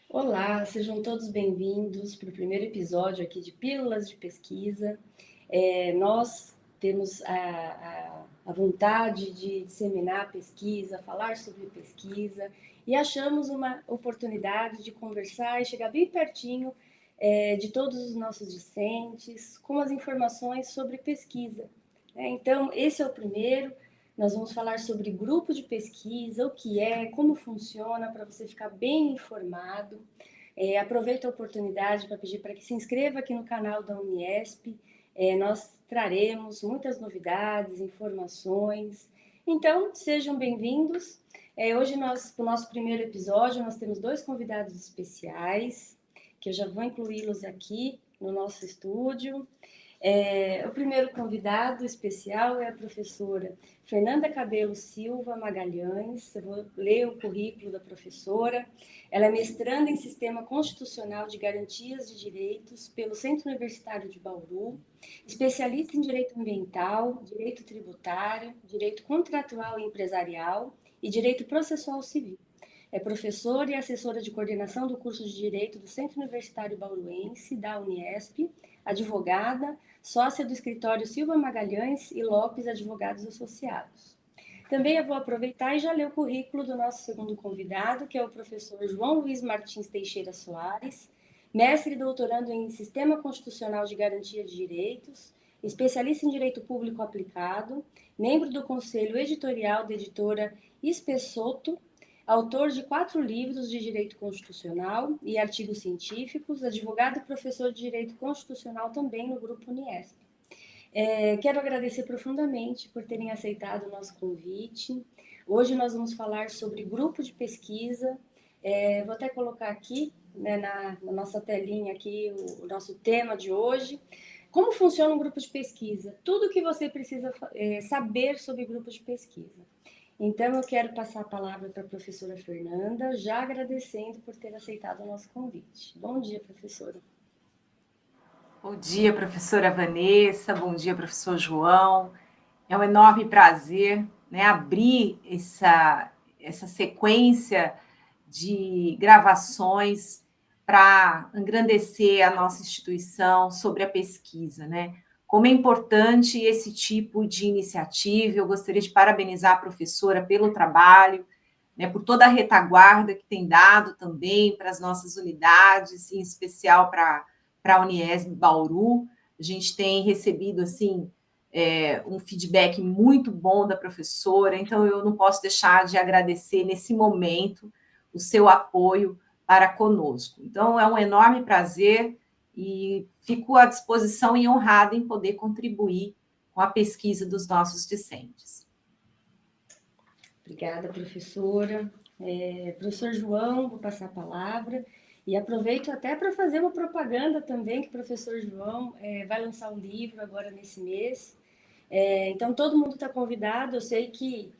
Olá, sejam todos bem-vindos para o primeiro episódio aqui de Pílulas de Pesquisa. Nós temos a vontade de disseminar pesquisa, falar sobre pesquisa e achamos uma oportunidade de conversar e chegar bem pertinho de todos os nossos discentes com as informações sobre pesquisa. Então, esse é o primeiro. Nós vamos falar sobre grupo de pesquisa, o que é, como funciona, para você ficar bem informado. Aproveito a oportunidade para pedir para que se inscreva aqui no canal da Uniesp. Nós traremos muitas novidades, informações. Então, sejam bem-vindos. Hoje, para o nosso primeiro episódio, nós temos dois convidados especiais, que eu já vou incluí-los aqui no nosso estúdio. O primeiro convidado especial é a professora Fernanda Cabelo Silva Magalhães. Eu vou ler o currículo da professora. Ela é mestranda em Sistema Constitucional de Garantias de Direitos pelo Centro Universitário de Bauru, especialista em Direito Ambiental, Direito Tributário, Direito Contratual e Empresarial e Direito Processual Civil. É professora e assessora de coordenação do curso de Direito do Centro Universitário Bauruense, da Uniesp, advogada, sócia do escritório Silva Magalhães e Lopes Advogados Associados. Também eu vou aproveitar e já ler o currículo do nosso segundo convidado, que é o professor João Luiz Martins Teixeira Soares, mestre e doutorando em Sistema Constitucional de Garantia de Direitos, especialista em Direito Público Aplicado, membro do Conselho Editorial da editora Espessoto, autor de 4 livros de Direito Constitucional e artigos científicos, advogado e professor de Direito Constitucional também no Grupo Uniesp. Quero agradecer profundamente por terem aceitado o nosso convite. Hoje nós vamos falar sobre grupo de pesquisa. Vou até colocar aqui, né, na nossa telinha aqui o nosso tema de hoje. Como funciona um grupo de pesquisa? Tudo o que você precisa saber sobre grupo de pesquisa. Então, eu quero passar a palavra para a professora Fernanda, já agradecendo por ter aceitado o nosso convite. Bom dia, professora. Bom dia, professora Vanessa, bom dia, professor João. É um enorme prazer, né, abrir essa sequência de gravações para engrandecer a nossa instituição sobre a pesquisa, né? Como é importante esse tipo de iniciativa. Eu gostaria de parabenizar a professora pelo trabalho, né, por toda a retaguarda que tem dado também para as nossas unidades, em especial para a Uniesp Bauru. A gente tem recebido assim um feedback muito bom da professora, então eu não posso deixar de agradecer nesse momento o seu apoio para conosco. Então é um enorme prazer e fico à disposição e honrada em poder contribuir com a pesquisa dos nossos discentes. Obrigada, professora. Professor João, vou passar a palavra. E aproveito até para fazer uma propaganda também, que o professor João vai lançar um livro agora nesse mês. Então, todo mundo está convidado. Eu sei que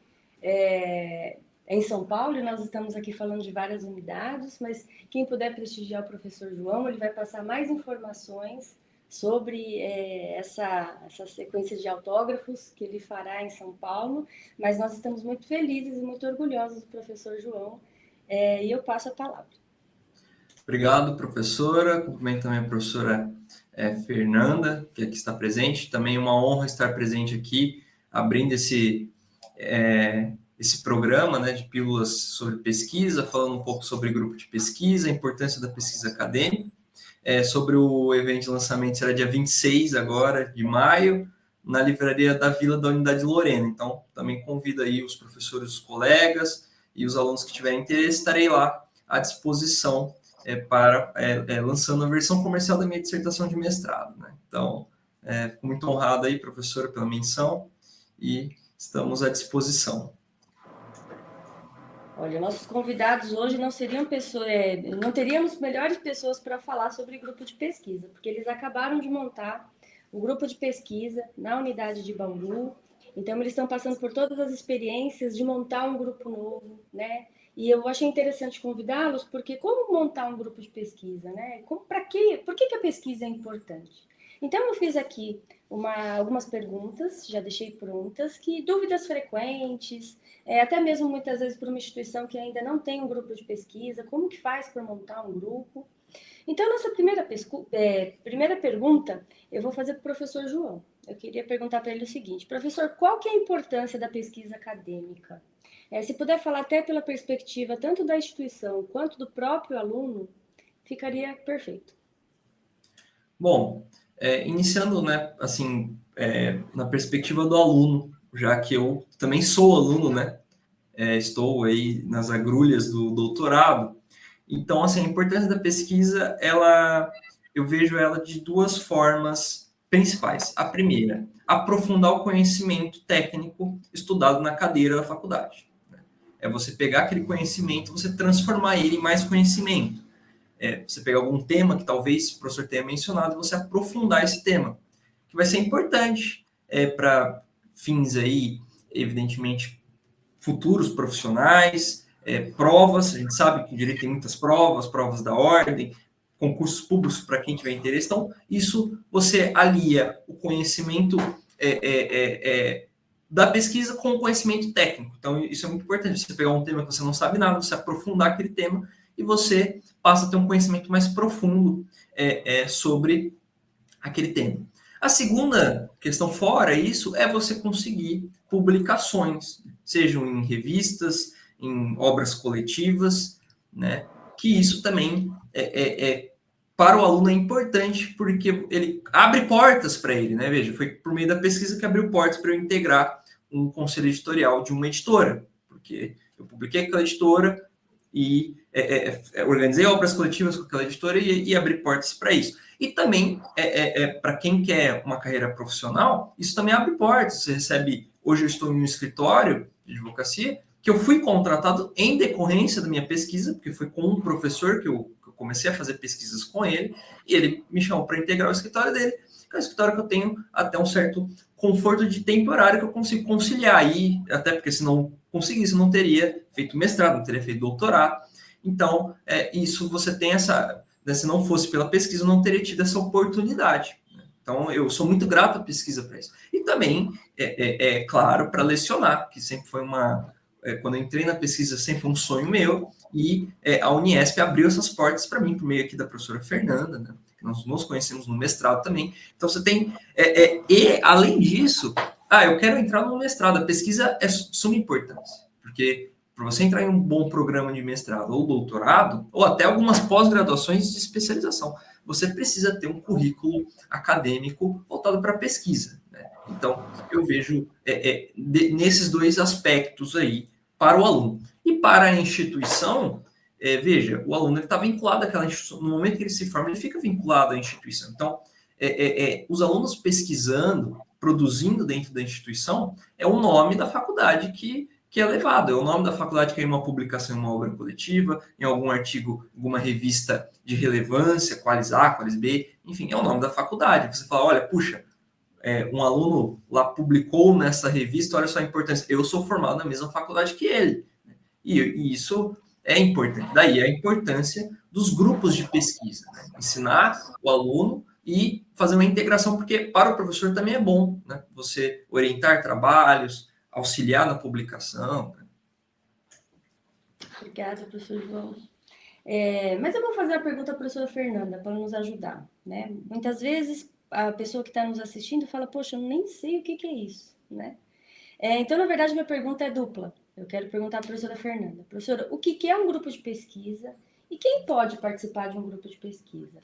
é em São Paulo e nós estamos aqui falando de várias unidades, mas quem puder prestigiar o professor João, ele vai passar mais informações sobre essa sequência de autógrafos que ele fará em São Paulo, mas nós estamos muito felizes e muito orgulhosos do professor João, e eu passo a palavra. Obrigado, professora. Cumprimento também a professora Fernanda, que aqui está presente. Também uma honra estar presente aqui, abrindo esse programa, né, de pílulas sobre pesquisa, falando um pouco sobre grupo de pesquisa, a importância da pesquisa acadêmica. Sobre o evento de lançamento, será dia 26 agora, de maio, na livraria da Vila da Unidade Lorena. Então, também convido aí os professores, os colegas e os alunos que tiverem interesse, estarei lá à disposição para lançando a versão comercial da minha dissertação de mestrado, né? Então, fico muito honrado aí, professora, pela menção e estamos à disposição. Olha, nossos convidados hoje não seriam pessoas, não teríamos melhores pessoas para falar sobre grupo de pesquisa, porque eles acabaram de montar o grupo de pesquisa na unidade de Bauru. Então, eles estão passando por todas as experiências de montar um grupo novo, né? E eu achei interessante convidá-los, porque como montar um grupo de pesquisa, né? Para quê? Por que a pesquisa é importante? Então, eu fiz aqui algumas perguntas, já deixei prontas, que dúvidas frequentes, até mesmo muitas vezes para uma instituição que ainda não tem um grupo de pesquisa, como que faz para montar um grupo? Então, nossa primeira pergunta, eu vou fazer para o professor João. Eu queria perguntar para ele o seguinte: professor, qual que é a importância da pesquisa acadêmica? Se puder falar até pela perspectiva tanto da instituição quanto do próprio aluno, ficaria perfeito. Bom, iniciando, né, assim, na perspectiva do aluno, já que eu também sou aluno, né, estou aí nas agrulhas do doutorado. Então, assim, a importância da pesquisa, eu vejo ela de duas formas principais. A primeira, aprofundar o conhecimento técnico estudado na cadeira da faculdade. É você pegar aquele conhecimento, você transformar ele em mais conhecimento. Você pegar algum tema que talvez o professor tenha mencionado e você aprofundar esse tema, que vai ser importante para fins aí, evidentemente, futuros profissionais, provas, a gente sabe que o direito tem muitas provas da ordem, concursos públicos para quem tiver interesse. Então, isso você alia o conhecimento da pesquisa com o conhecimento técnico. Então, isso é muito importante. Você pegar um tema que você não sabe nada, você aprofundar aquele tema e você passa a ter um conhecimento mais profundo sobre aquele tema. A segunda questão fora isso é você conseguir publicações, sejam em revistas, em obras coletivas, né? Que isso também para o aluno é importante porque ele abre portas para ele, né? Veja, foi por meio da pesquisa que abriu portas para eu integrar um conselho editorial de uma editora, porque eu publiquei aquela editora e organizei obras coletivas com aquela editora e abri portas para isso. E também, para quem quer uma carreira profissional, isso também abre portas. Você recebe... Hoje eu estou em um escritório de advocacia que eu fui contratado em decorrência da minha pesquisa, porque foi com um professor que eu comecei a fazer pesquisas com ele, e ele me chamou para integrar o escritório dele, que é um escritório que eu tenho até um certo conforto de tempo horário que eu consigo conciliar aí, até porque se não conseguisse, eu não teria feito mestrado, não teria feito doutorado. Então, isso você tem essa... Se não fosse pela pesquisa, eu não teria tido essa oportunidade. Então, eu sou muito grato à pesquisa para isso. E também, claro, para lecionar, que sempre foi quando eu entrei na pesquisa, sempre foi um sonho meu, e a Uniesp abriu essas portas para mim, por meio aqui da professora Fernanda, né? Que nós nos conhecemos no mestrado também. Então, você tem... e, além disso, eu quero entrar no mestrado. A pesquisa é de suma importância, porque para você entrar em um bom programa de mestrado ou doutorado, ou até algumas pós-graduações de especialização, você precisa ter um currículo acadêmico voltado para a pesquisa, né? Então, eu vejo nesses dois aspectos aí para o aluno. E para a instituição, veja, o aluno está vinculado àquela instituição. No momento que ele se forma, ele fica vinculado à instituição. Então, os alunos pesquisando, produzindo dentro da instituição, é o nome da faculdade que é levado, é o nome da faculdade que é uma publicação em uma obra coletiva, em algum artigo, alguma revista de relevância, Qualis A, Qualis B, enfim, é o nome da faculdade. Você fala, olha, puxa, um aluno lá publicou nessa revista, olha só a importância, eu sou formado na mesma faculdade que ele. E isso é importante. Daí a importância dos grupos de pesquisa, né? Ensinar o aluno e fazer uma integração, porque para o professor também é bom, né? Você orientar trabalhos, auxiliar na publicação. Obrigada, professor João. Mas eu vou fazer a pergunta à professora Fernanda para nos ajudar, né? Muitas vezes a pessoa que está nos assistindo fala, poxa, eu nem sei o que é isso, né? Então, na verdade, minha pergunta é dupla. Eu quero perguntar à professora Fernanda. Professora, o que é um grupo de pesquisa e quem pode participar de um grupo de pesquisa?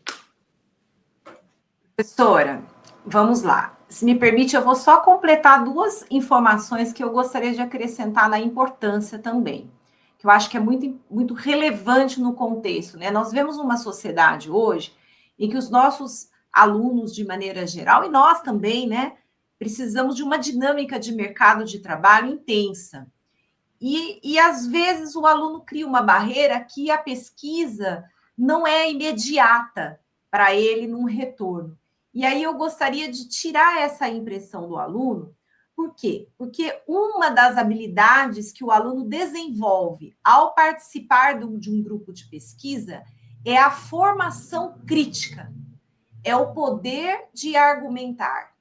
Professora, vamos lá. Se me permite, eu vou só completar duas informações que eu gostaria de acrescentar na importância também, que eu acho que é muito, muito relevante no contexto, né? Nós vemos uma sociedade hoje em que os nossos alunos, de maneira geral, e nós também, né, precisamos de uma dinâmica de mercado de trabalho intensa. E às vezes o aluno cria uma barreira que a pesquisa não é imediata para ele num retorno. E aí eu gostaria de tirar essa impressão do aluno. Por quê? Porque uma das habilidades que o aluno desenvolve ao participar de um grupo de pesquisa é a formação crítica. é o poder de argumentar,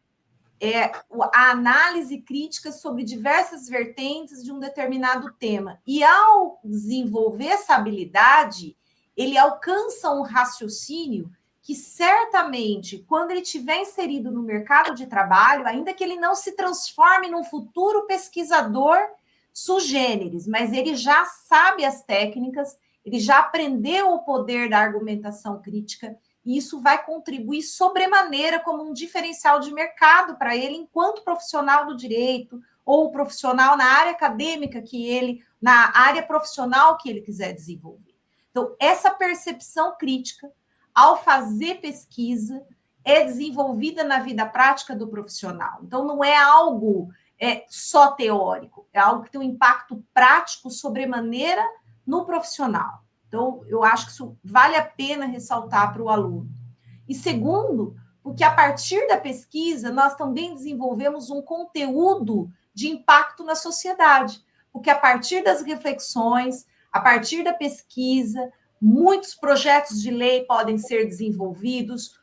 é a análise crítica sobre diversas vertentes de um determinado tema. E ao desenvolver essa habilidade, ele alcança um raciocínio que certamente, quando ele estiver inserido no mercado de trabalho, ainda que ele não se transforme num futuro pesquisador sui generis, mas ele já sabe as técnicas, ele já aprendeu o poder da argumentação crítica, e isso vai contribuir sobremaneira como um diferencial de mercado para ele enquanto profissional do direito ou profissional na área acadêmica na área profissional que ele quiser desenvolver. Então, essa percepção crítica, ao fazer pesquisa, é desenvolvida na vida prática do profissional. Então, não é algo só teórico, é algo que tem um impacto prático sobremaneira no profissional. Então, eu acho que isso vale a pena ressaltar para o aluno. E segundo, porque a partir da pesquisa, nós também desenvolvemos um conteúdo de impacto na sociedade. Porque a partir das reflexões, a partir da pesquisa, muitos projetos de lei podem ser desenvolvidos,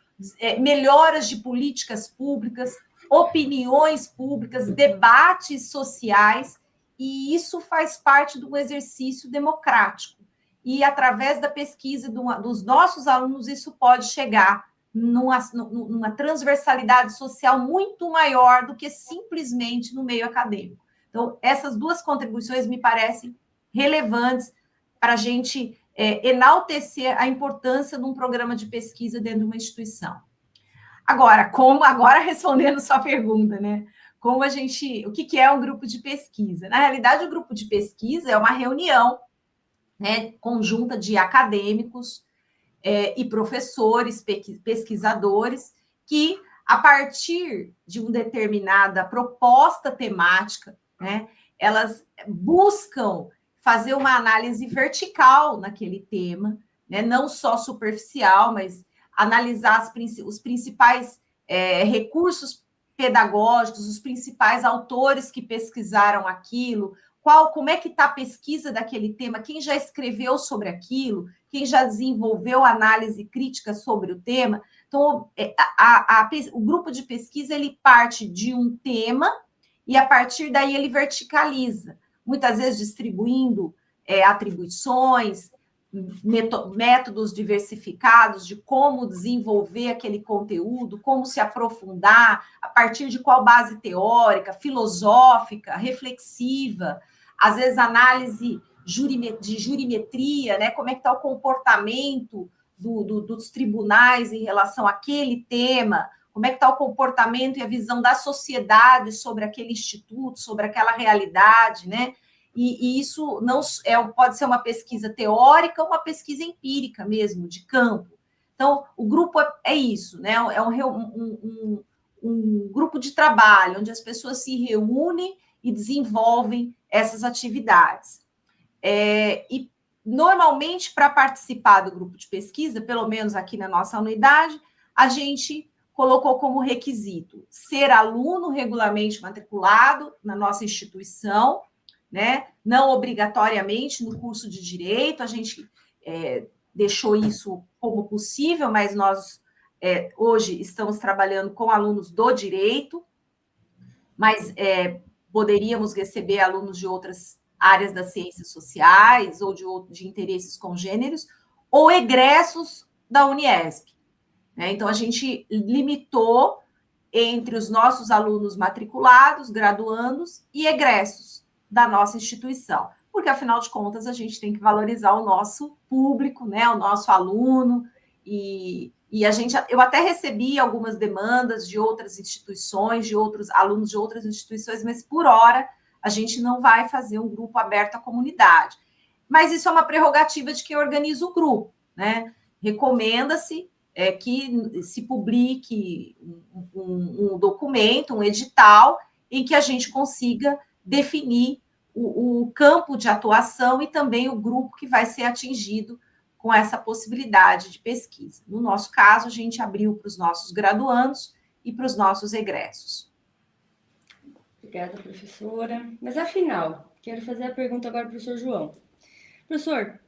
melhoras de políticas públicas, opiniões públicas, debates sociais, e isso faz parte do exercício democrático. E, através da pesquisa dos nossos alunos, isso pode chegar numa transversalidade social muito maior do que simplesmente no meio acadêmico. Então, essas duas contribuições me parecem relevantes para a gente enaltecer a importância de um programa de pesquisa dentro de uma instituição. Agora respondendo sua pergunta, né? O que é um grupo de pesquisa? Na realidade, o grupo de pesquisa é uma reunião, né, conjunta de acadêmicos e professores, pesquisadores, que, a partir de uma determinada proposta temática, né, elas buscam fazer uma análise vertical naquele tema, né, não só superficial, mas analisar os principais recursos pedagógicos, os principais autores que pesquisaram aquilo, como é que está a pesquisa daquele tema, quem já escreveu sobre aquilo, quem já desenvolveu análise crítica sobre o tema. Então, o grupo de pesquisa, ele parte de um tema e, a partir daí, ele verticaliza, muitas vezes distribuindo atribuições, métodos diversificados de como desenvolver aquele conteúdo, como se aprofundar, a partir de qual base teórica, filosófica, reflexiva, às vezes análise de jurimetria, né? Como é que está o comportamento dos tribunais em relação àquele tema, como é que está o comportamento e a visão da sociedade sobre aquele instituto, sobre aquela realidade, né? E isso não pode ser uma pesquisa teórica ou uma pesquisa empírica mesmo, de campo. Então, o grupo é isso, né? É um grupo de trabalho, onde as pessoas se reúnem e desenvolvem essas atividades. E, normalmente, para participar do grupo de pesquisa, pelo menos aqui na nossa unidade, a gente colocou como requisito ser aluno regularmente matriculado na nossa instituição, né? Não obrigatoriamente no curso de Direito, a gente deixou isso como possível, mas nós hoje estamos trabalhando com alunos do Direito, mas poderíamos receber alunos de outras áreas das ciências sociais ou de interesses congêneros, ou egressos da Uniesp, né? Então, a gente limitou entre os nossos alunos matriculados, graduandos e egressos da nossa instituição, porque, afinal de contas, a gente tem que valorizar o nosso público, né, o nosso aluno, e eu até recebi algumas demandas de outras instituições, de outros alunos de outras instituições, mas, por hora, a gente não vai fazer um grupo aberto à comunidade. Mas isso é uma prerrogativa de quem organiza o grupo, né? Recomenda-se que se publique um documento, um edital, em que a gente consiga definir o campo de atuação e também o grupo que vai ser atingido com essa possibilidade de pesquisa. No nosso caso, a gente abriu para os nossos graduandos e para os nossos egressos. Obrigada, professora. Mas, afinal, quero fazer a pergunta agora para o professor João. Professor,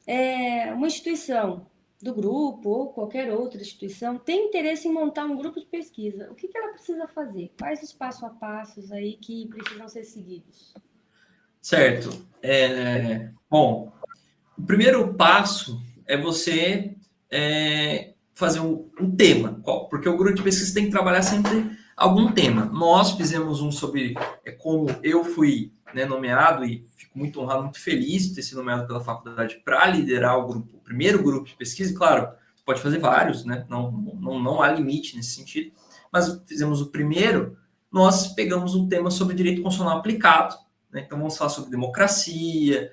uma instituição do grupo ou qualquer outra instituição tem interesse em montar um grupo de pesquisa, o que ela precisa fazer? Quais os passo a passos aí que precisam ser seguidos? Certo. Bom, o primeiro passo é você fazer um tema, porque o grupo de pesquisa tem que trabalhar sempre algum tema. Nós fizemos um sobre como eu fui, né, nomeado, e fico muito honrado, muito feliz de ter sido nomeado pela faculdade para liderar o primeiro grupo de pesquisa. E, claro, você pode fazer vários, né? Não há limite nesse sentido. Mas fizemos o primeiro, nós pegamos um tema sobre direito constitucional aplicado, né? Então vamos falar sobre democracia,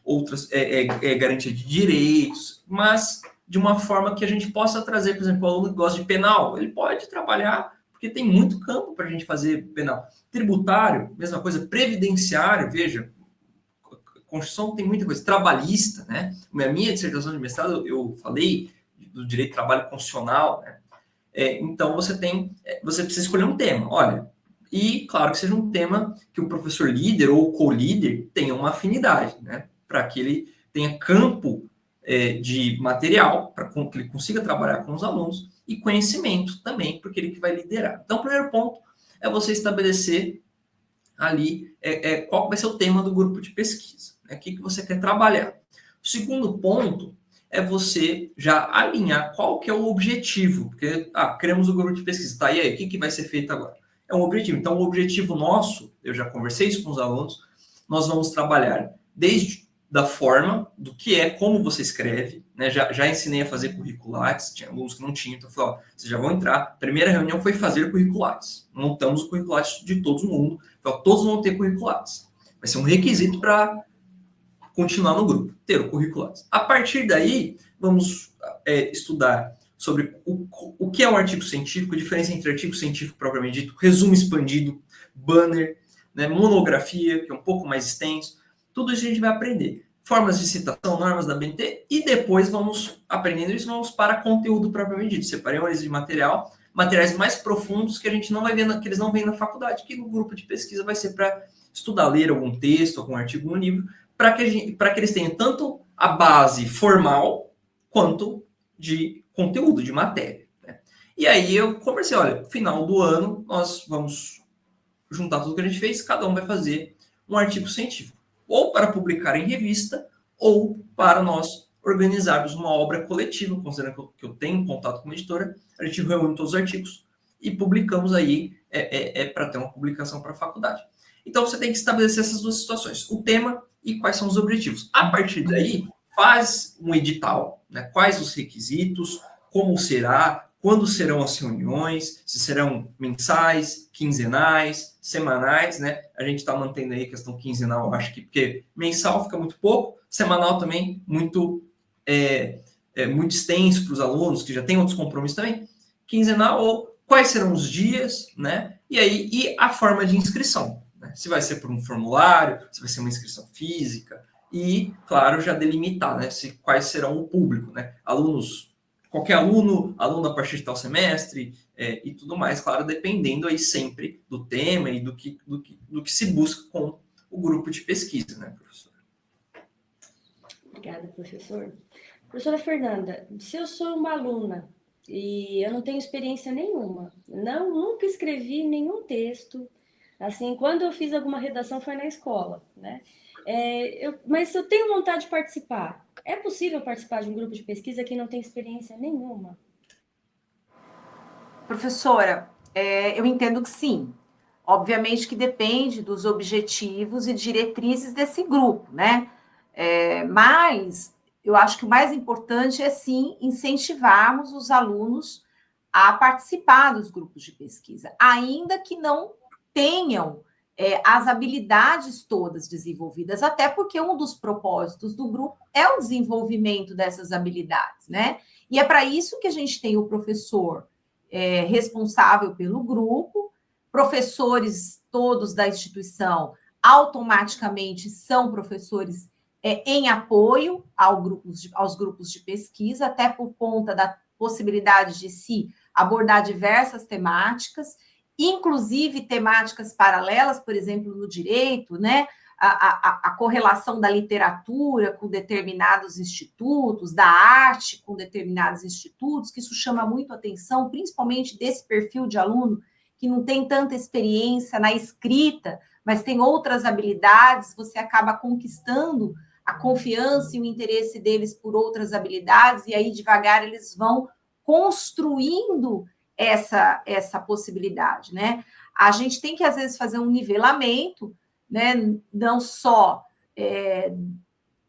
outras garantia de direitos, mas de uma forma que a gente possa trazer, por exemplo, o aluno que gosta de penal, ele pode trabalhar, porque tem muito campo para a gente fazer penal. Tributário, mesma coisa, previdenciário, veja, Constituição tem muita coisa, trabalhista, né? A minha dissertação de mestrado, eu falei do direito do trabalho constitucional, né? Então você precisa escolher um tema, olha, e claro que seja um tema que o professor líder ou co-líder tenha uma afinidade, né? Para que ele tenha campo de material, para que ele consiga trabalhar com os alunos, e conhecimento também, porque ele que vai liderar. Então, o primeiro ponto é você estabelecer ali qual vai ser o tema do grupo de pesquisa, né? O que você quer trabalhar. O segundo ponto é você já alinhar qual que é o objetivo, porque criamos o grupo de pesquisa, tá? E aí, o que vai ser feito agora? É um objetivo. Então, o objetivo nosso, eu já conversei isso com os alunos, nós vamos trabalhar desde da forma, do que como você escreve, né? Já ensinei a fazer curriculares, tinha alunos que não tinham, então eu falei, vocês já vão entrar. A primeira reunião foi fazer curriculares. Montamos o curriculares de todo mundo, então todos vão ter curriculares. Vai ser um requisito para continuar no grupo, ter o curriculares. A partir daí, vamos estudar sobre o que é um artigo científico, a diferença entre artigo científico propriamente dito, resumo expandido, banner, né, monografia, que é um pouco mais extenso. Tudo isso a gente vai aprender. Formas de citação, normas da BNT, e depois vamos aprendendo isso, vamos para conteúdo propriamente dito. Separei uma lista de materiais mais profundos que a gente não vai ver, que eles não veem na faculdade, que no grupo de pesquisa vai ser para estudar, ler algum texto, algum artigo, um livro, para que eles tenham tanto a base formal quanto de conteúdo, de matéria, né? E aí eu conversei, olha, final do ano nós vamos juntar tudo que a gente fez, cada um vai fazer um artigo científico, ou para publicar em revista, ou para nós organizarmos uma obra coletiva, considerando que eu tenho contato com uma editora, a gente reúne todos os artigos e publicamos aí para ter uma publicação para a faculdade. Então você tem que estabelecer essas duas situações, o tema e quais são os objetivos. A partir daí, faz um edital, né? Quais os requisitos, como será, quando serão as reuniões, se serão mensais, quinzenais, semanais, né? A gente está mantendo aí a questão quinzenal, eu acho que porque mensal fica muito pouco, semanal também muito muito extenso para os alunos, que já têm outros compromissos também. Quinzenal, ou quais serão os dias, né? E a forma de inscrição, né? Se vai ser por um formulário, se vai ser uma inscrição física, e, claro, já delimitar, né? Quais serão o público, né? Alunos, qualquer aluno a partir de tal semestre, e tudo mais, claro, dependendo aí sempre do tema e do que se busca com o grupo de pesquisa, né, professor? Obrigada, professor. Professora Fernanda, se eu sou uma aluna e eu não tenho experiência nenhuma, nunca escrevi nenhum texto, assim, quando eu fiz alguma redação foi na escola, né? Mas eu tenho vontade de participar. É possível participar de um grupo de pesquisa que não tem experiência nenhuma? Professora, eu entendo que sim. Obviamente que depende dos objetivos e diretrizes desse grupo, né? Mas eu acho que o mais importante é, sim, incentivarmos os alunos a participar dos grupos de pesquisa, ainda que não tenham as habilidades todas desenvolvidas, até porque um dos propósitos do grupo é o desenvolvimento dessas habilidades, né? E é para isso que a gente tem o professor responsável pelo grupo, professores todos da instituição automaticamente são professores em apoio aos grupos de pesquisa, até por conta da possibilidade de se abordar diversas temáticas, inclusive temáticas paralelas, por exemplo, no direito, né? a correlação da literatura com determinados institutos, da arte com determinados institutos, que isso chama muito atenção, principalmente desse perfil de aluno que não tem tanta experiência na escrita, mas tem outras habilidades, você acaba conquistando a confiança e o interesse deles por outras habilidades, e aí devagar eles vão construindo essa possibilidade, né? A gente tem que, às vezes, fazer um nivelamento, né? Não só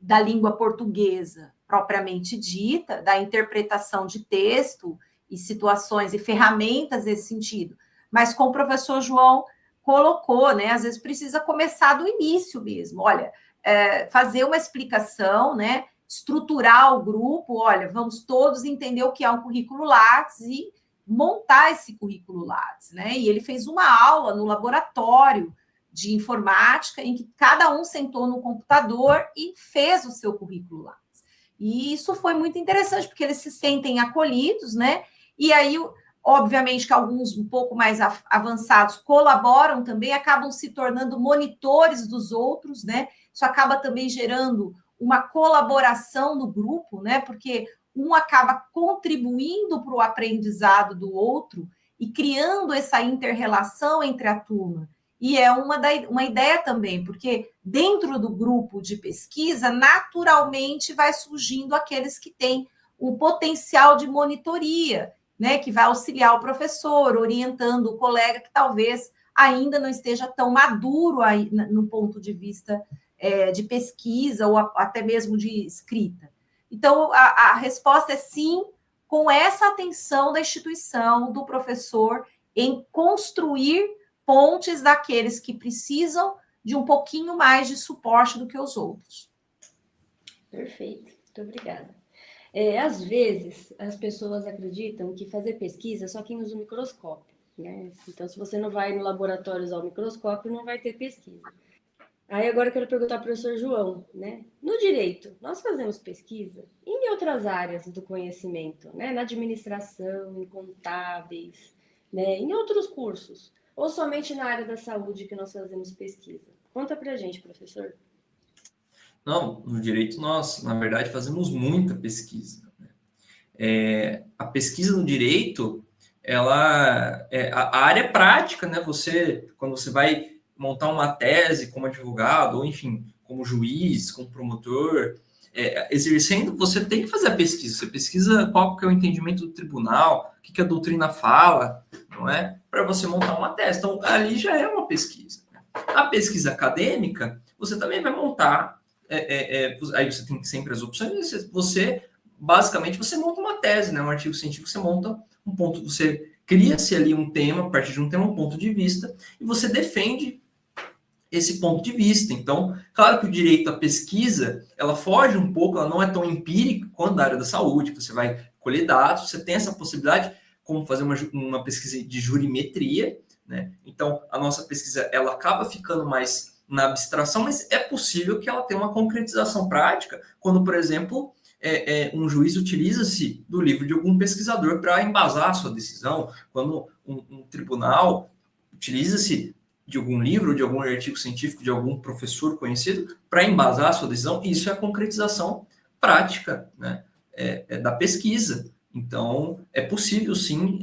da língua portuguesa propriamente dita, da interpretação de texto e situações e ferramentas nesse sentido, mas como o professor João colocou, né? Às vezes precisa começar do início mesmo. Olha, fazer uma explicação, né? Estruturar o grupo, olha, vamos todos entender o que é um currículo Lattes e montar esse currículo Lattes, né? E ele fez uma aula no laboratório de informática em que cada um sentou no computador e fez o seu currículo Lattes. E isso foi muito interessante, porque eles se sentem acolhidos, né? E aí, obviamente, que alguns um pouco mais avançados colaboram também, acabam se tornando monitores dos outros, né? Isso acaba também gerando uma colaboração no grupo, né? Porque um acaba contribuindo para o aprendizado do outro e criando essa inter-relação entre a turma. E é uma ideia também, porque dentro do grupo de pesquisa, naturalmente vai surgindo aqueles que têm um potencial de monitoria, né? Que vai auxiliar o professor, orientando o colega que talvez ainda não esteja tão maduro aí, no ponto de vista de pesquisa ou até mesmo de escrita. Então, a resposta é sim, com essa atenção da instituição, do professor, em construir pontes daqueles que precisam de um pouquinho mais de suporte do que os outros. Perfeito, muito obrigada. Às vezes, as pessoas acreditam que fazer pesquisa é só quem usa o microscópio, né? Então, se você não vai no laboratório usar o microscópio, não vai ter pesquisa. Aí agora eu quero perguntar ao professor João, né? No direito, nós fazemos pesquisa em outras áreas do conhecimento, né? Na administração, em contábeis, né? Em outros cursos, ou somente na área da saúde que nós fazemos pesquisa? Conta pra gente, professor. Não, no direito nós, na verdade, fazemos muita pesquisa. A pesquisa no direito, ela é a área prática, né? Quando você vai montar uma tese como advogado, ou enfim, como juiz, como promotor, exercendo, você tem que fazer a pesquisa. Você pesquisa qual que é o entendimento do tribunal, o que a doutrina fala, não é? Para você montar uma tese. Então, ali já é uma pesquisa. A pesquisa acadêmica, você também vai montar. Aí você tem sempre as opções. Basicamente, você monta uma tese, né? Um artigo científico, você monta um ponto, você cria-se ali um tema, a partir de um tema, um ponto de vista, e você defende esse ponto de vista. Então, claro que o direito à pesquisa, ela foge um pouco, ela não é tão empírica quanto da área da saúde, você vai colher dados, você tem essa possibilidade, como fazer uma pesquisa de jurimetria, né? Então, a nossa pesquisa, ela acaba ficando mais na abstração, mas é possível que ela tenha uma concretização prática, quando, por exemplo, um juiz utiliza-se do livro de algum pesquisador para embasar a sua decisão, quando um tribunal utiliza-se de algum livro, de algum artigo científico, de algum professor conhecido, para embasar a sua decisão, isso é a concretização prática, né, da pesquisa. Então, é possível, sim,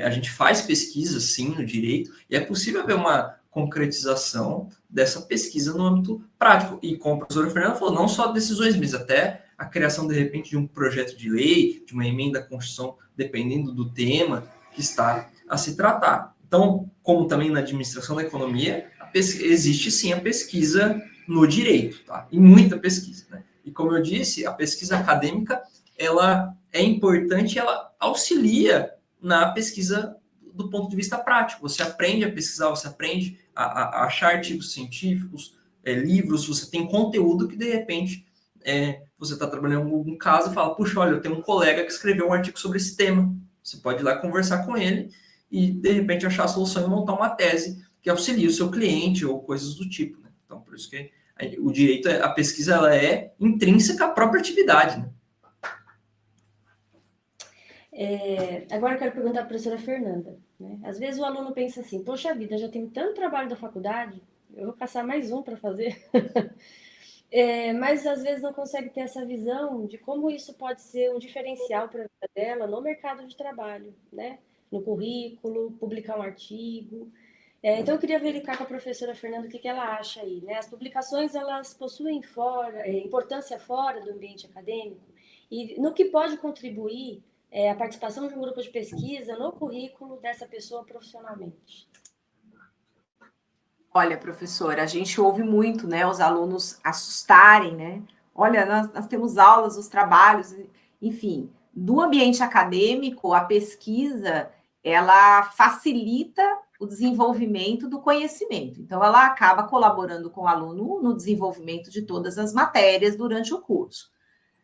a gente faz pesquisa, sim, no direito, e é possível haver uma concretização dessa pesquisa no âmbito prático. E como a professora Fernanda falou, não só decisões, mas até a criação, de repente, de um projeto de lei, de uma emenda à Constituição, dependendo do tema que está a se tratar. Então, como também na administração da economia, existe sim a pesquisa no direito, tá? E muita pesquisa, né? E como eu disse, a pesquisa acadêmica, ela é importante, ela auxilia na pesquisa do ponto de vista prático. Você aprende a pesquisar, você aprende a achar artigos científicos, livros, você tem conteúdo que, de repente, você está trabalhando em algum caso e fala, puxa, olha, eu tenho um colega que escreveu um artigo sobre esse tema. Você pode ir lá conversar com ele e, de repente, achar a solução e montar uma tese que auxilie o seu cliente ou coisas do tipo, né? Então, por isso que o direito, a pesquisa, ela é intrínseca à própria atividade, né? Agora eu quero perguntar para a professora Fernanda, né? Às vezes o aluno pensa assim, poxa vida, já tenho tanto trabalho da faculdade, eu vou passar mais um para fazer. Mas às vezes não consegue ter essa visão de como isso pode ser um diferencial para a vida dela no mercado de trabalho, né? No currículo, publicar um artigo. Então eu queria verificar com a professora Fernanda o que ela acha aí, né? As publicações elas possuem importância fora do ambiente acadêmico e no que pode contribuir a participação de um grupo de pesquisa no currículo dessa pessoa profissionalmente. Olha, professora, a gente ouve muito, né, os alunos assustarem, né? Olha, nós temos aulas, os trabalhos, enfim, do ambiente acadêmico, a pesquisa, ela facilita o desenvolvimento do conhecimento. Então, ela acaba colaborando com o aluno no desenvolvimento de todas as matérias durante o curso.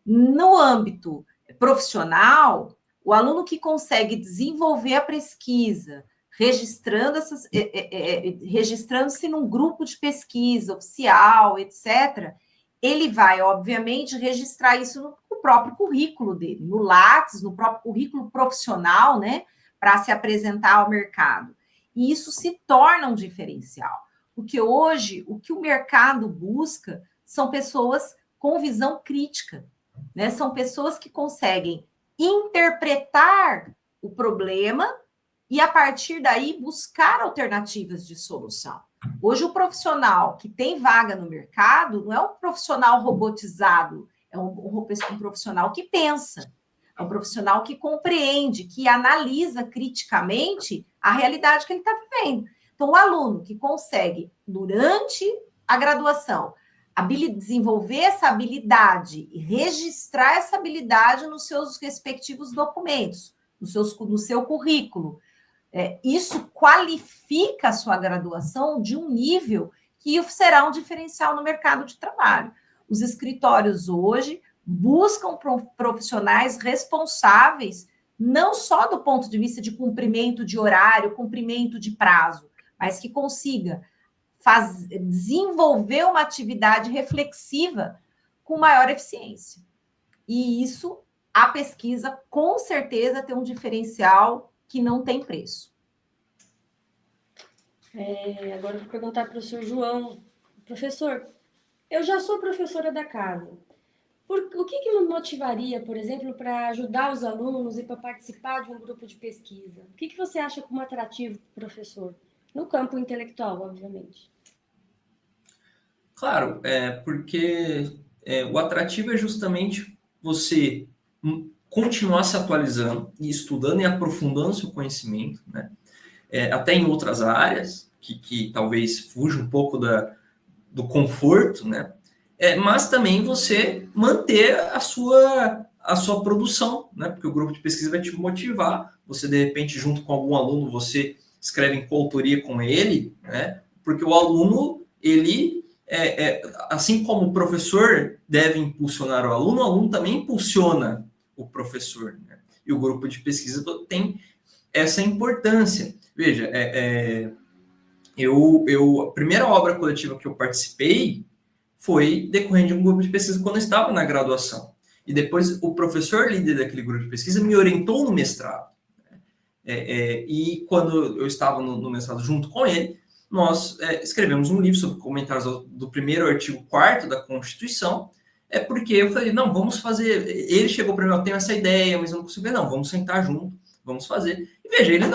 No âmbito profissional, o aluno que consegue desenvolver a pesquisa, registrando-se num grupo de pesquisa oficial, etc., ele vai, obviamente, registrar isso no próprio currículo dele, no Lattes, no próprio currículo profissional, né, para se apresentar ao mercado. E isso se torna um diferencial, porque hoje o que o mercado busca são pessoas com visão crítica, né? São pessoas que conseguem interpretar o problema e, a partir daí, buscar alternativas de solução. Hoje, o profissional que tem vaga no mercado não é um profissional robotizado, é um profissional que pensa, é um profissional que compreende, que analisa criticamente a realidade que ele está vivendo. Então, o aluno que consegue, durante a graduação, desenvolver essa habilidade e registrar essa habilidade nos seus respectivos documentos, no seu currículo. Isso qualifica a sua graduação de um nível que será um diferencial no mercado de trabalho. Os escritórios hoje buscam profissionais responsáveis, não só do ponto de vista de cumprimento de horário, cumprimento de prazo, mas que consiga desenvolver uma atividade reflexiva com maior eficiência. E isso, a pesquisa, com certeza, tem um diferencial que não tem preço. Agora eu vou perguntar para o professor João. Professor, eu já sou professora da casa. O que me motivaria, por exemplo, para ajudar os alunos e para participar de um grupo de pesquisa? O que você acha como atrativo para o professor? No campo intelectual, obviamente. Claro, porque o atrativo é justamente você continuar se atualizando e estudando e aprofundando seu conhecimento, né? Até em outras áreas, que talvez fuja um pouco do conforto, né? Mas também você manter a sua produção, né? Porque o grupo de pesquisa vai te motivar. Você, de repente, junto com algum aluno, você escreve em coautoria com ele, né? Porque o aluno, ele, assim como o professor deve impulsionar o aluno também impulsiona o professor, né? E o grupo de pesquisa tem essa importância. Veja, a primeira obra coletiva que eu participei foi decorrente de um grupo de pesquisa quando eu estava na graduação. E depois o professor líder daquele grupo de pesquisa me orientou no mestrado. E quando eu estava no mestrado junto com ele, nós escrevemos um livro sobre comentários do primeiro artigo 4º da Constituição, porque eu falei, não, vamos fazer... Ele chegou para mim, eu tenho essa ideia, mas eu não consigo ver, não, vamos sentar junto, vamos fazer. E veja, ele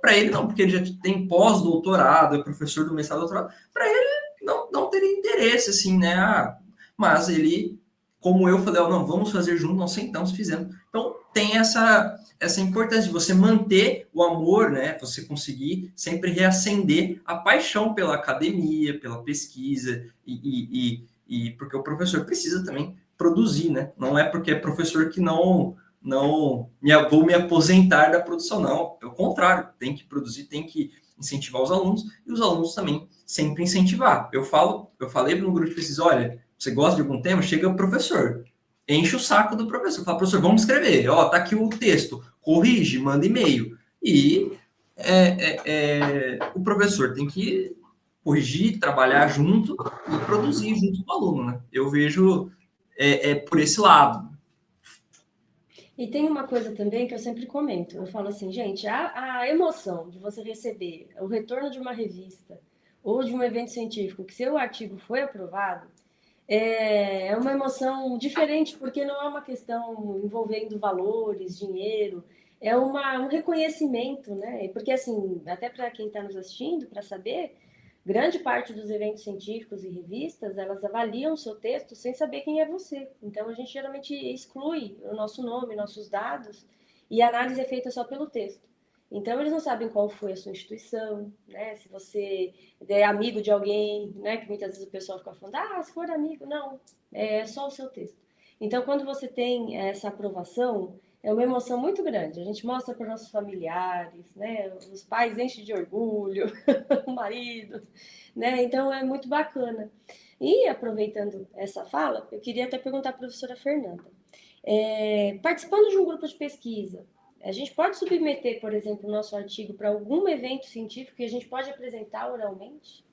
para ele não, porque ele já tem pós-doutorado, é professor do mestrado, doutorado, para ele não teria interesse, assim, né? Mas ele, como eu falei, não, vamos fazer junto, nós sentamos, fizemos. Então, tem essa importância de você manter o amor, né? Você conseguir sempre reacender a paixão pela academia, pela pesquisa, e porque o professor precisa também produzir, né? Não é porque é professor que vou me aposentar da produção, não. Pelo contrário, tem que produzir, tem que incentivar os alunos, e os alunos também sempre incentivar. Eu falei no grupo de pesquisa, olha, você gosta de algum tema? Chega o professor, enche o saco do professor, fala, professor, vamos escrever, tá aqui o texto, corrige, manda e-mail. E o professor tem que corrigir, trabalhar junto e produzir junto com o aluno, né? Eu vejo por esse lado. E tem uma coisa também que eu sempre comento. Eu falo assim, gente, a emoção de você receber o retorno de uma revista, ou de um evento científico que seu artigo foi aprovado, é uma emoção diferente, porque não é uma questão envolvendo valores, dinheiro, é um reconhecimento, né? Porque, assim, até para quem está nos assistindo, para saber, grande parte dos eventos científicos e revistas, elas avaliam o seu texto sem saber quem é você. Então, a gente geralmente exclui o nosso nome, nossos dados, e a análise é feita só pelo texto. Então, eles não sabem qual foi a sua instituição, né? Se você é amigo de alguém, né? Que muitas vezes o pessoal fica falando, se for amigo, não, é só o seu texto. Então, quando você tem essa aprovação, é uma emoção muito grande. A gente mostra para os nossos familiares, né? Os pais enchem de orgulho, o marido, né? Então, é muito bacana. E, aproveitando essa fala, eu queria até perguntar à professora Fernanda. Participando de um grupo de pesquisa, a gente pode submeter, por exemplo, o nosso artigo para algum evento científico que a gente pode apresentar oralmente?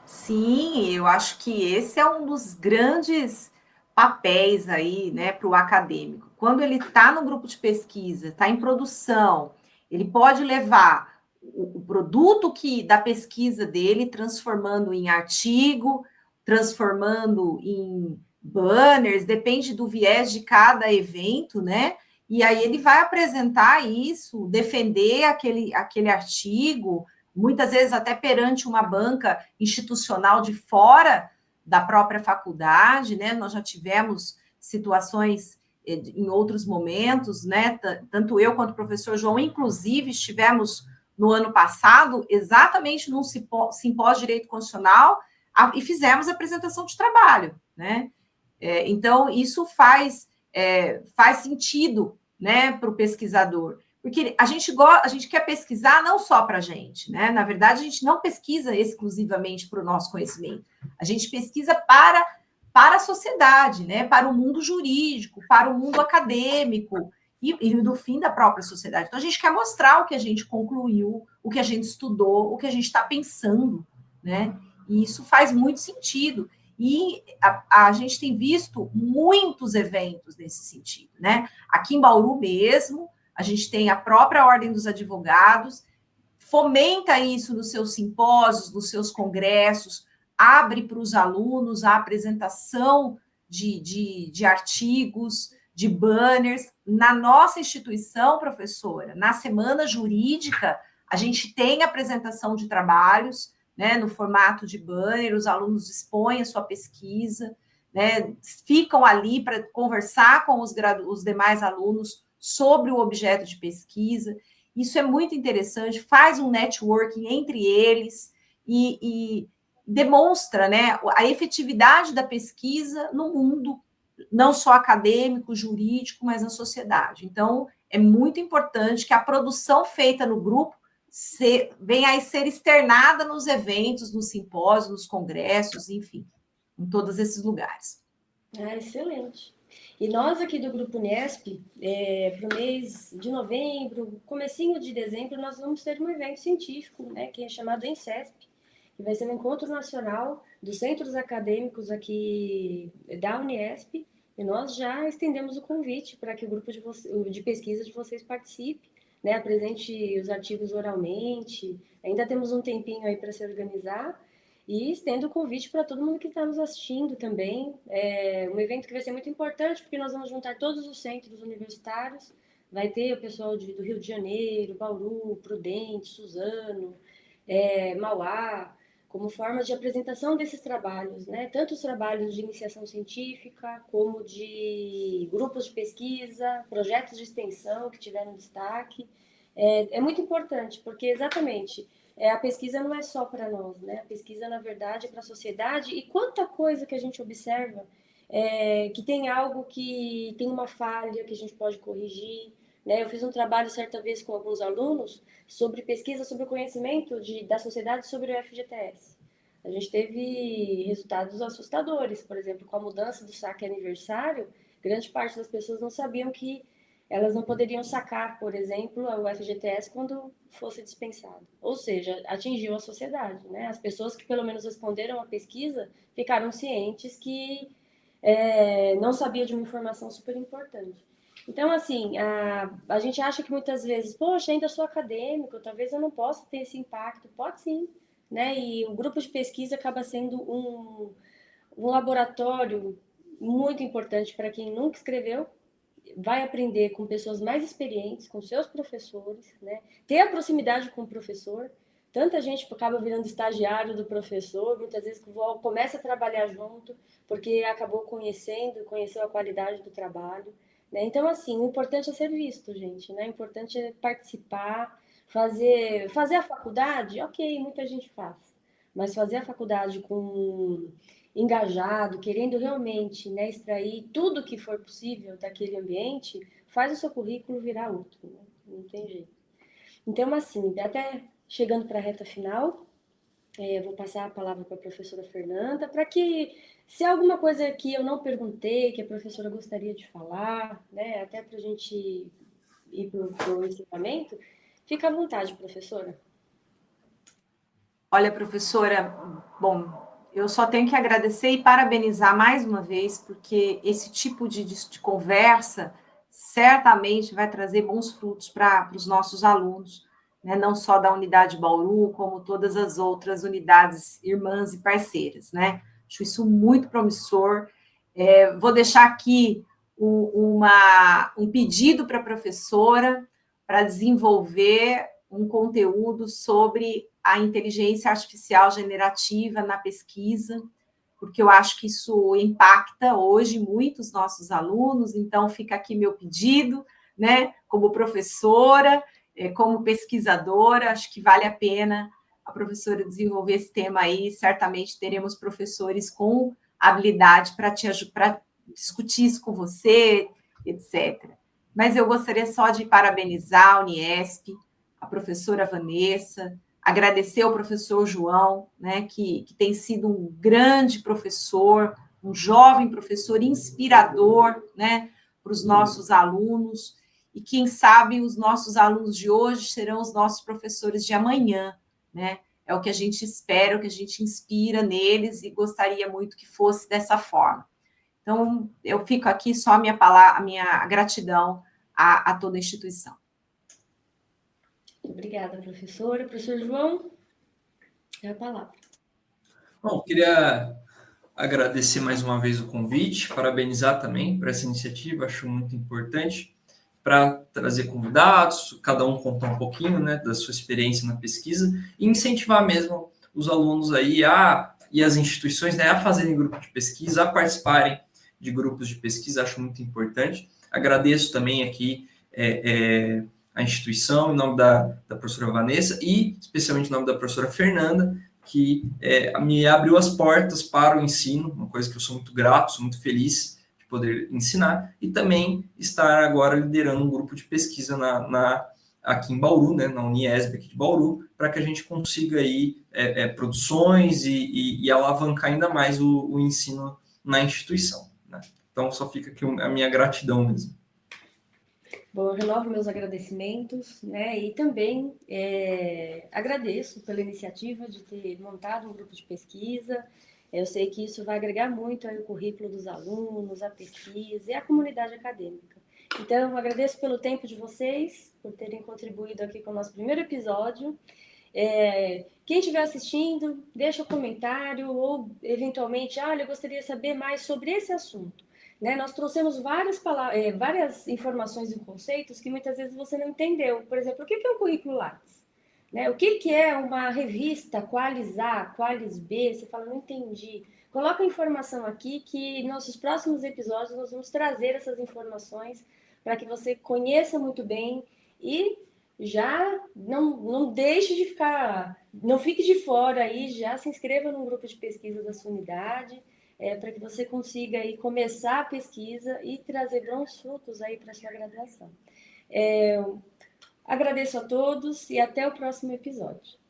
Sim, eu acho que esse é um dos grandes papéis aí, né, para o acadêmico. Quando ele está no grupo de pesquisa, está em produção, ele pode levar o produto da pesquisa dele, transformando em artigo, transformando em banners, depende do viés de cada evento, né? E aí ele vai apresentar isso, defender aquele artigo, muitas vezes até perante uma banca institucional de fora da própria faculdade, né? Nós já tivemos situações em outros momentos, né? Tanto eu quanto o professor João, inclusive, estivemos no ano passado, exatamente num simpósio de direito constitucional, e fizemos a apresentação de trabalho, né? Então, isso faz sentido, né, para o pesquisador. Porque a gente quer pesquisar não só para a gente, né? Na verdade, a gente não pesquisa exclusivamente para o nosso conhecimento. A gente pesquisa para a sociedade, né? Para o mundo jurídico, para o mundo acadêmico e no fim da própria sociedade. Então, a gente quer mostrar o que a gente concluiu, o que a gente estudou, o que a gente está pensando, né? E isso faz muito sentido. E a gente tem visto muitos eventos nesse sentido, né? Aqui em Bauru mesmo, a gente tem a própria Ordem dos Advogados, fomenta isso nos seus simpósios, nos seus congressos, abre para os alunos a apresentação de artigos, de banners. Na nossa instituição, professora, na Semana Jurídica, a gente tem apresentação de trabalhos, né, no formato de banner, os alunos expõem a sua pesquisa, né, ficam ali para conversar com os demais alunos sobre o objeto de pesquisa. Isso é muito interessante, faz um networking entre eles e demonstra, né, a efetividade da pesquisa no mundo, não só acadêmico, jurídico, mas na sociedade. Então, é muito importante que a produção feita no grupo venha a ser externada nos eventos, nos simpósios, nos congressos, enfim, em todos esses lugares. Excelente. E nós aqui do Grupo Unesp, para o mês de novembro, comecinho de dezembro, nós vamos ter um evento científico, né, que é chamado ENCESP, que vai ser um encontro nacional dos centros acadêmicos aqui da Unesp, e nós já estendemos o convite para que o grupo de pesquisa de vocês participe, né, apresente os artigos oralmente. Ainda temos um tempinho aí para se organizar, e estendo o convite para todo mundo que está nos assistindo também. É um evento que vai ser muito importante, porque nós vamos juntar todos os centros universitários. Vai ter o pessoal do Rio de Janeiro, Bauru, Prudente, Suzano, Mauá, como forma de apresentação desses trabalhos, né? Tanto os trabalhos de iniciação científica, como de grupos de pesquisa, projetos de extensão que tiveram destaque. É muito importante, porque exatamente a pesquisa não é só para nós, né? A pesquisa, na verdade, é para a sociedade. E quanta coisa que a gente observa que tem algo que tem uma falha que a gente pode corrigir, né? Eu fiz um trabalho certa vez com alguns alunos sobre pesquisa sobre o conhecimento da sociedade sobre o FGTS. A gente teve resultados assustadores, por exemplo, com a mudança do saque aniversário, grande parte das pessoas não sabiam que elas não poderiam sacar, por exemplo, o FGTS quando fosse dispensado. Ou seja, atingiu a sociedade, né? As pessoas que pelo menos responderam à pesquisa ficaram cientes que não sabiam de uma informação super importante. Então, assim, a gente acha que muitas vezes, poxa, ainda sou acadêmico, talvez eu não possa ter esse impacto. Pode sim, né? E o grupo de pesquisa acaba sendo um laboratório muito importante para quem nunca escreveu, vai aprender com pessoas mais experientes, com seus professores, né? Ter a proximidade com o professor. Tanta gente acaba virando estagiário do professor, muitas vezes começa a trabalhar junto, porque acabou conheceu a qualidade do trabalho, né? Então, assim, o importante é ser visto, gente, né? O importante é participar, fazer a faculdade, ok, muita gente faz, mas fazer a faculdade com engajado, querendo realmente, né, extrair tudo que for possível daquele ambiente, faz o seu currículo virar outro, né? Não tem jeito. Então, assim, até chegando para a reta final, eu vou passar a palavra para a professora Fernanda, para que, se há alguma coisa que eu não perguntei, que a professora gostaria de falar, né, até para a gente ir para o encerramento, fica à vontade, professora. Olha, professora, bom, eu só tenho que agradecer e parabenizar mais uma vez, porque esse tipo de conversa certamente vai trazer bons frutos para os nossos alunos, né? Não só da unidade Bauru, como todas as outras unidades irmãs e parceiras, né? Acho isso muito promissor. Vou deixar aqui um pedido para a professora para desenvolver um conteúdo sobre a inteligência artificial generativa na pesquisa, porque eu acho que isso impacta hoje muito os nossos alunos, então fica aqui meu pedido, né, como professora, como pesquisadora, acho que vale a pena a professora desenvolver esse tema aí, certamente teremos professores com habilidade para discutir isso com você, etc. Mas eu gostaria só de parabenizar a Uniesp, a professora Vanessa, agradecer ao professor João, né, que tem sido um grande professor, um jovem professor inspirador, né, para os nossos alunos, e quem sabe os nossos alunos de hoje serão os nossos professores de amanhã, né? É o que a gente espera, o que a gente inspira neles, e gostaria muito que fosse dessa forma. Então, eu fico aqui só a minha gratidão a toda a instituição. Obrigada, professora. Professor João, é a palavra. Bom, queria agradecer mais uma vez o convite, parabenizar também por essa iniciativa, acho muito importante, para trazer convidados, cada um contar um pouquinho, né, da sua experiência na pesquisa, e incentivar mesmo os alunos aí e as instituições, né, a fazerem grupo de pesquisa, a participarem de grupos de pesquisa, acho muito importante. Agradeço também aqui a instituição, em nome da professora Vanessa, e especialmente em nome da professora Fernanda, que me abriu as portas para o ensino, uma coisa que eu sou muito grato, sou muito feliz de poder ensinar, e também estar agora liderando um grupo de pesquisa aqui em Bauru, né, na Uniesp aqui de Bauru, para que a gente consiga aí produções e alavancar ainda mais o ensino na instituição, né? Então, só fica aqui a minha gratidão mesmo. Bom, eu renovo meus agradecimentos, né? E também agradeço pela iniciativa de ter montado um grupo de pesquisa. Eu sei que isso vai agregar muito ao currículo dos alunos, à pesquisa e à comunidade acadêmica. Então, agradeço pelo tempo de vocês, por terem contribuído aqui com o nosso primeiro episódio. Quem estiver assistindo, deixa um comentário ou, eventualmente, eu gostaria de saber mais sobre esse assunto. Né? Nós trouxemos várias informações e conceitos que muitas vezes você não entendeu. Por exemplo, o que é um currículo Lattes? Né? O que é uma revista Qualis A, Qualis B? Você fala, não entendi. Coloca a informação aqui que nos nossos próximos episódios nós vamos trazer essas informações para que você conheça muito bem e já não deixe de ficar, não fique de fora aí, já se inscreva no grupo de pesquisa da sua unidade, para que você consiga aí começar a pesquisa e trazer bons frutos aí para a sua graduação. Agradeço a todos e até o próximo episódio.